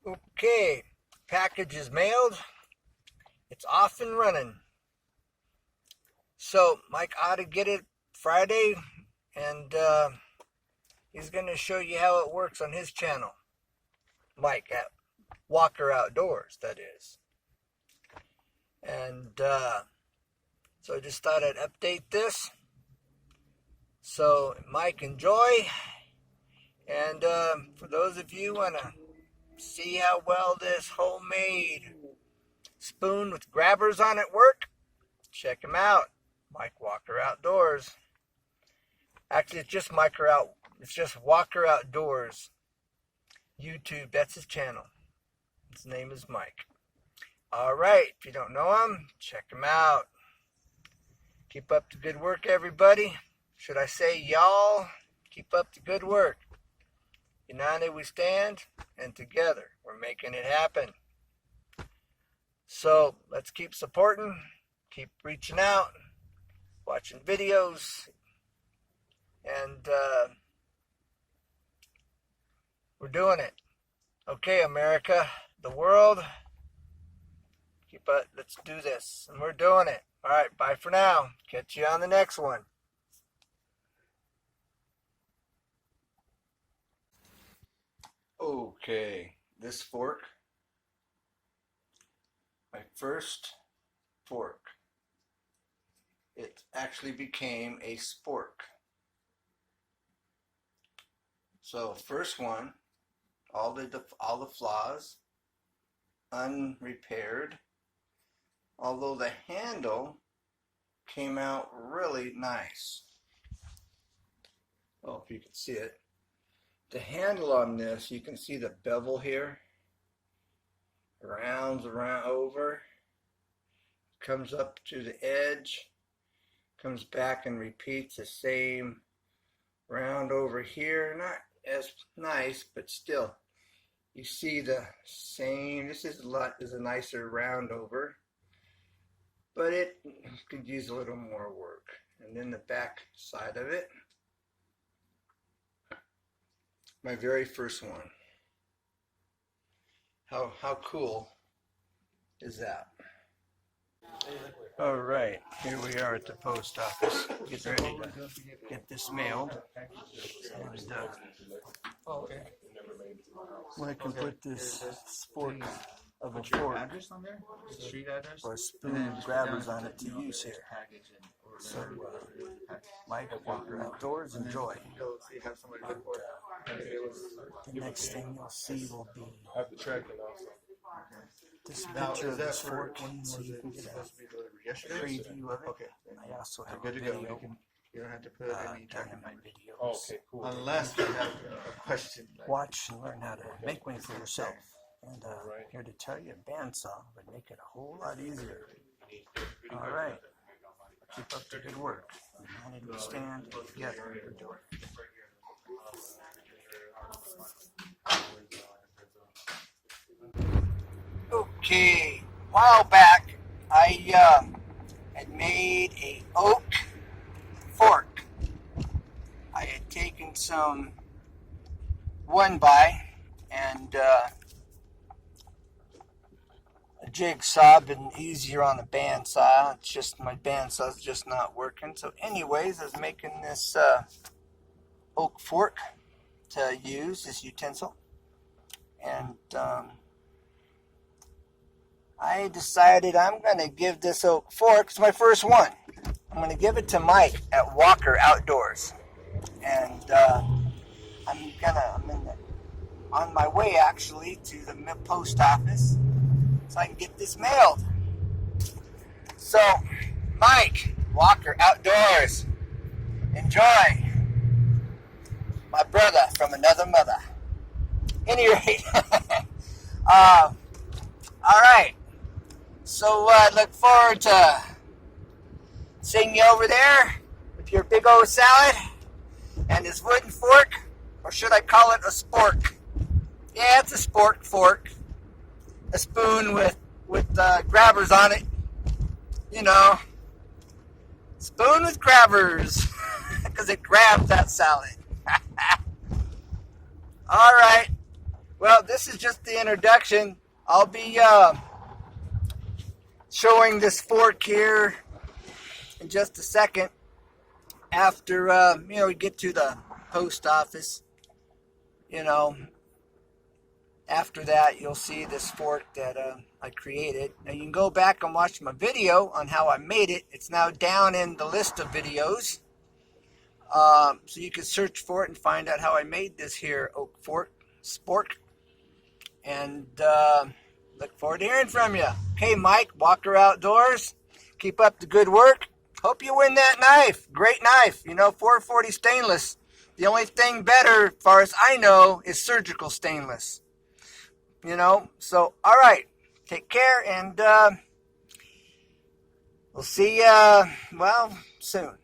Okay, package is mailed. It's off and running. So Mike ought to get it Friday, and he's going to show you how it works on his channel. Mike at Walker Outdoors, that is. And so I just thought I'd update this. So Mike, enjoy. And for those of you who want to see how well this homemade spoon with grabbers on it work, check him out. Mike Walker Outdoors. Actually, it's just Walker Outdoors. YouTube, that's his channel. His name is Mike. Alright, if you don't know him, check him out. Keep up the good work, everybody. Should I say y'all? Keep up the good work. United we stand, and together we're making it happen. So let's keep supporting, keep reaching out, watching videos, and we're doing it. Okay, America, the world, let's do this, and we're doing it. All right, bye for now. Catch you on the next one. Okay, this fork, my first fork, it actually became a spork. So first one, all the flaws, unrepaired, although the handle came out really nice. Oh, if you can see it. The handle on this, you can see the bevel here. Rounds around over, comes up to the edge, comes back and repeats the same round over here. Not as nice, but still, you see the same. This is a nicer round over, but it could use a little more work. And then the back side of it, my very first one. How cool is that? All right, here we are at the post office. Get ready to get this mailed. And I can put this fork of a fork or spoon grabbers on it to use here. So, Mike Walker Outdoors, enjoy. The next thing you'll see will be this picture of this fork, so you can get a preview of it. I also have a video. You don't have to put any in my videos. Okay, cool. Unless you have a question. Watch and learn how to make one for yourself. And here to tell you, a bandsaw would make it a whole lot easier. All right. Keep up the good work. United we stand, together we're doing it. Okay, a while back, I had made a oak fork. I had taken some 1x and a jigsaw, been easier on the bandsaw. It's just my bandsaw's just not working. So anyways, I was making this oak fork to use, this utensil. And I decided I'm going to give this oak fork, it's my first one, I'm going to give it to Mike at Walker Outdoors. And on my way actually to the post office so I can get this mailed. So, Mike, Walker Outdoors, enjoy. My brother from another mother. Any rate, all right. So I look forward to seeing you over there with your big old salad and this wooden fork, or should I call it a spork? Yeah, it's a spork fork. A spoon with grabbers on it. You know, spoon with grabbers, because it grabs that salad. All right. Well, this is just the introduction. I'll be showing this fork here in just a second after we get to the post office. After that, you'll see this fork that I created. Now you can go back and watch my video on how I made it. It's now down in the list of videos, so you can search for it and find out how I made this here oak fork spork. And look forward to hearing from you. Okay, Mike, Walker Outdoors. Keep up the good work. Hope you win that knife. Great knife. 440 stainless. The only thing better, as far as I know, is surgical stainless. So, all right. Take care, and we'll see you, soon.